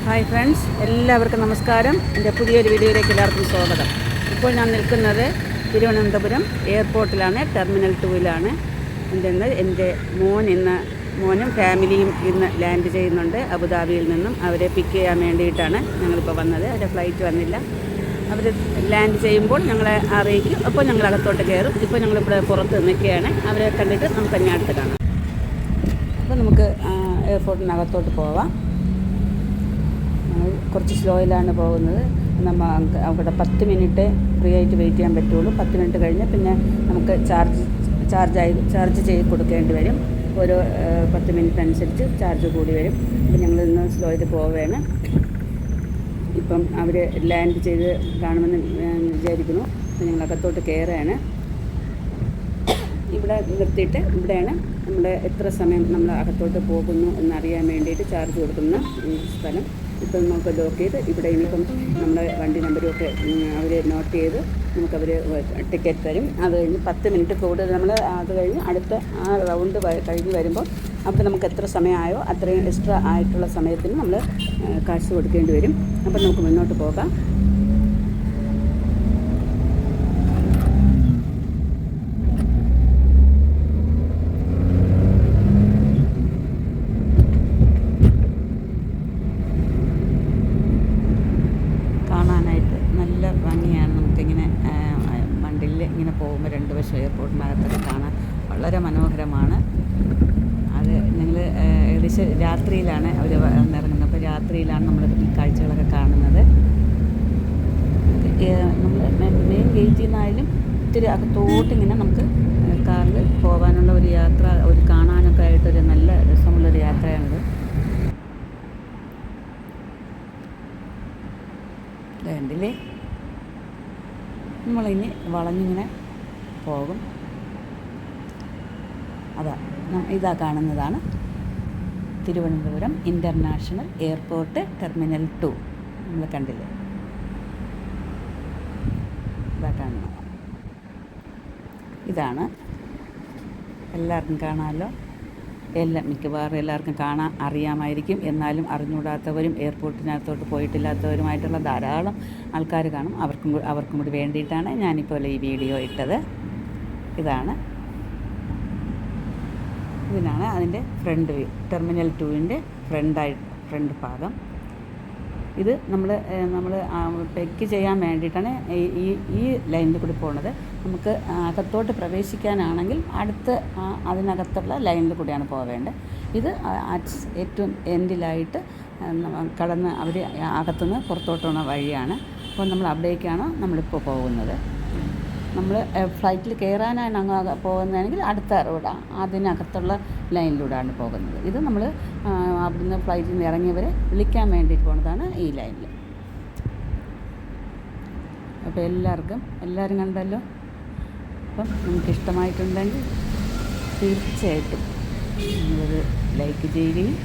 Hi friends, എല്ലാവർക്കും നമസ്കാരം. എൻ്റെ പുതിയൊരു വീഡിയോയിലേക്ക് എല്ലാവർക്കും സ്വാഗതം. ഇപ്പോൾ ഞാൻ നിൽക്കുന്നത് തിരുവനന്തപുരം എയർപോർട്ടിലാണ്, ടെർമിനൽ 2-ലാണ്. എൻ്റെ മോനും ഫാമിലിയും ഇന്ന് ലാൻഡ് ചെയ്യുന്നുണ്ട് അബുദാബിയിൽ നിന്നും. അവരെ പിക്ക് ചെയ്യാൻ വേണ്ടിയിട്ടാണ് ഞങ്ങളിപ്പോൾ വന്നത്. അവരുടെ ഫ്ലൈറ്റ് വന്നില്ല. അവർ ലാൻഡ് ചെയ്യുമ്പോൾ ഞങ്ങളെ അറിയിക്കും. അപ്പോൾ ഞങ്ങൾ അകത്തോട്ട് കയറും. ഇപ്പോൾ ഞങ്ങളിവിടെ പുറത്ത് നിൽക്കുകയാണ്. അവരെ കണ്ടിട്ട് നമുക്ക് ഇനി അടുത്ത് കാണാം. അപ്പോൾ നമുക്ക് എയർപോർട്ടിനകത്തോട്ട് പോവാം. കുറച്ച് സ്ലോയിലാണ് പോകുന്നത്. നമ്മൾ അവിടെ 10 മിനിറ്റ് ഫ്രീ ആയിട്ട് വെയിറ്റ് ചെയ്യാൻ പറ്റുള്ളൂ. 10 മിനിറ്റ് കഴിഞ്ഞ് പിന്നെ നമുക്ക് ചാർജ് ചെയ്ത് കൊടുക്കേണ്ടി വരും. ഓരോ 10 മിനിറ്റ് അനുസരിച്ച് ചാർജ് കൂടി വരും. അപ്പം ഞങ്ങളിന്ന് സ്ലോയിൽ പോവുകയാണ്. ഇപ്പം അവർ ലാൻഡ് ചെയ്ത് കാണുമെന്ന് വിചാരിക്കുന്നു. അപ്പം ഞങ്ങൾ അകത്തോട്ട് കയറുകയാണ്. ഇവിടെ നിർത്തിയിട്ട് ഇവിടെയാണ് നമ്മുടെ എത്ര സമയം നമ്മൾ അകത്തോട്ട് പോകുന്നു എന്നറിയാൻ വേണ്ടിയിട്ട് ചാർജ് കൊടുക്കുന്ന സ്ഥലം. ഇപ്പം നമുക്ക് ലോക്ക് ചെയ്ത് ഇവിടെ ഇനിയിപ്പം നമ്മുടെ വണ്ടി നമ്പരും ഒക്കെ അവർ നോട്ട് ചെയ്ത് നമുക്കവർ ടിക്കറ്റ് തരും. അത് കഴിഞ്ഞ് 10 മിനിറ്റ് കൂടുതൽ നമ്മൾ അത് കഴിഞ്ഞ് അടുത്ത ആ റൗണ്ട് കഴിഞ്ഞ് വരുമ്പോൾ അപ്പോൾ നമുക്ക് എത്ര സമയമായോ അത്രയും എക്സ്ട്രാ ആയിട്ടുള്ള സമയത്തിന് നമ്മൾ കാശ് കൊടുക്കേണ്ടി വരും. അപ്പം നമുക്ക് മുന്നോട്ട് പോകാം. ഇങ്ങനെ പോകുമ്പോൾ രണ്ട് വശം എയർപോർട്ടിനകത്തൊക്കെ കാണാൻ വളരെ മനോഹരമാണ്. അത് ഞങ്ങൾ ഏകദേശം രാത്രിയിലാണ് അവർ ഇറങ്ങുന്നത്. അപ്പോൾ രാത്രിയിലാണ് നമ്മൾ ഈ കാഴ്ചകളൊക്കെ കാണുന്നത്. നമ്മൾ മെയിൻ ഗേറ്റിൽ നിന്നായാലും ഇത്തിരി അകത്തോട്ടിങ്ങനെ നമുക്ക് കാറിൽ പോകാനുള്ള ഒരു യാത്ര, ഒരു കാണാനൊക്കെ ആയിട്ടൊരു നല്ല രസമുള്ളൊരു യാത്രയാണിത്. കണ്ടില്ലേ, നമ്മളിനി വളഞ്ഞിങ്ങനെ പോകും. ഇതാ കാണുന്നതാണ് തിരുവനന്തപുരം ഇൻ്റർനാഷണൽ എയർപോർട്ട് ടെർമിനൽ 2. നമ്മൾ കണ്ടില്ലേ, ഇതാ കാണുന്നത്. ഇതാണ് എല്ലാവർക്കും കാണാമല്ലോ. മിക്കവാറും എല്ലാവർക്കും കാണാൻ അറിയാമായിരിക്കും. എന്നാലും അറിഞ്ഞുകൂടാത്തവരും എയർപോർട്ടിനകത്തോട്ട് പോയിട്ടില്ലാത്തവരുമായിട്ടുള്ള ധാരാളം ആൾക്കാർ കാണും. അവർക്കും കൂടി വേണ്ടിയിട്ടാണ് ഞാനിപ്പോൾ ഈ വീഡിയോ ഇട്ടത്. ഇതിനാണ് അതിൻ്റെ ഫ്രണ്ട് വ്യൂ, ടെർമിനൽ 2-ൻ്റെ ഫ്രണ്ട് ഭാഗം. ഇത് നമ്മൾ പെക്ക് ചെയ്യാൻ വേണ്ടിയിട്ടാണ് ഈ ലൈനിൽ കൂടി പോകുന്നത്. നമുക്ക് അകത്തോട്ട് പ്രവേശിക്കാനാണെങ്കിൽ അതിനകത്തുള്ള ലൈനിൽ കൂടിയാണ് പോവേണ്ടത്. ഇത് ഏറ്റവും എൻഡിലായിട്ട് കടന്ന് അവർ അകത്തുനിന്ന് പുറത്തോട്ട് പോകുന്ന വഴിയാണ്. അപ്പോൾ നമ്മൾ അവിടേക്കാണ് നമ്മളിപ്പോൾ പോകുന്നത്. നമ്മൾ ഫ്ലൈറ്റിൽ കയറാനാണ് അങ്ങ് പോകുന്നതെങ്കിൽ അടുത്ത റോഡാണ്, അതിനകത്തുള്ള ലൈനിലൂടെയാണ് പോകുന്നത്. ഇത് നമ്മൾ അവിടുന്ന് ഫ്ലൈറ്റിൽ നിന്ന് ഇറങ്ങിയവരെ വിളിക്കാൻ വേണ്ടിയിട്ട് പോകുന്നതാണ് ഈ ലൈനിൽ. അപ്പോൾ എല്ലാവരും കണ്ടല്ലോ. അപ്പം നമുക്ക് ഇഷ്ടമായിട്ടുണ്ടെങ്കിൽ തീർച്ചയായിട്ടും നിങ്ങളത് ലൈക്ക് ചെയ്യുകയും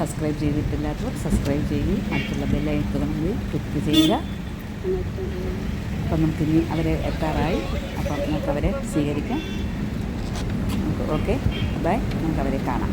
സബ്സ്ക്രൈബ് ചെയ്തിട്ടില്ലാത്തവർ സബ്സ്ക്രൈബ് ചെയ്യുകയും അടുത്തുള്ള ബെല്ലൈക്കൺ ക്ലിക്ക് ചെയ്യുക. അപ്പം നമുക്കിനി അവരെ എത്താറായി. അപ്പം നമുക്കവരെ സ്വീകരിക്കാം. Okay, bye. നമുക്കവരെ കാണാം.